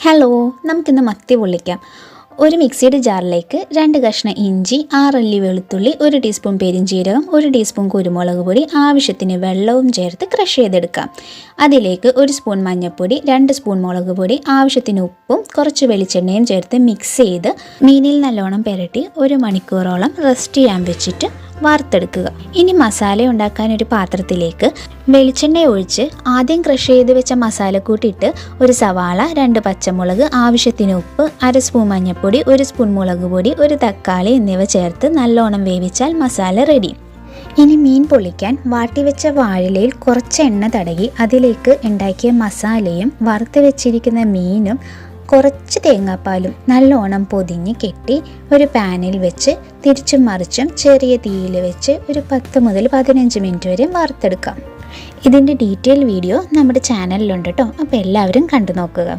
Hello, നമുക്കിന്ന് മത്തി പൊള്ളിക്കാം. ഒരു മിക്സിയുടെ ജാറിലേക്ക് 2 കഷ്ണം ഇഞ്ചി, 6 അല്ലി വെളുത്തുള്ളി, 1 ടീസ്പൂൺ പെരിഞ്ജീരകം, 1 ടീസ്പൂൺ കുരുമുളക് പൊടി, ആവശ്യത്തിന് വെള്ളവും ചേർത്ത് ക്രഷ് ചെയ്തെടുക്കാം. അതിലേക്ക് 1 സ്പൂൺ മഞ്ഞൾപ്പൊടി, 2 സ്പൂൺ മുളക് പൊടി, ആവശ്യത്തിന് ഉപ്പും കുറച്ച് വെളിച്ചെണ്ണയും ചേർത്ത് മിക്സ് ചെയ്ത് മീനിൽ നല്ലോണം പുരട്ടി 1 മണിക്കൂറോളം റെസ്റ്റ് ചെയ്യാൻ വെച്ചിട്ട് വറുത്തെടുക്കുക. ഇനി മസാല ഉണ്ടാക്കാൻ ഒരു പാത്രത്തിലേക്ക് വെളിച്ചെണ്ണ ഒഴിച്ച് ആദ്യം ക്രഷ് ചെയ്ത് വെച്ച മസാലക്കൂട്ടിട്ട് 1 സവാള, 2 പച്ചമുളക്, ആവശ്യത്തിന് ഉപ്പ്, 1/2 സ്പൂൺ മഞ്ഞൾപ്പൊടി, 1 സ്പൂൺ മുളക് പൊടി, 1 തക്കാളി എന്നിവ ചേർത്ത് നല്ലോണം വേവിച്ചാൽ മസാല റെഡി. ഇനി മീൻ പൊള്ളിക്കാൻ വാട്ടിവെച്ച വാഴയിലയിൽ കുറച്ച് എണ്ണ തടകി അതിലേക്ക് ഉണ്ടാക്കിയ മസാലയും വറുത്ത് വെച്ചിരിക്കുന്ന മീനും കുറച്ച് തേങ്ങാപ്പാലും നല്ലോണം പൊതിഞ്ഞ് കെട്ടി ഒരു പാനിൽ വെച്ച് തിരിച്ചും മറിച്ചും ചെറിയ തീയിൽ വെച്ച് ഒരു 10 മുതൽ 15 മിനിറ്റ് വരെ വറുത്തെടുക്കാം. ഇതിൻ്റെ ഡീറ്റെയിൽ വീഡിയോ നമ്മുടെ ചാനലിലുണ്ട് കേട്ടോ. അപ്പോൾ എല്ലാവരും കണ്ടു നോക്കുക.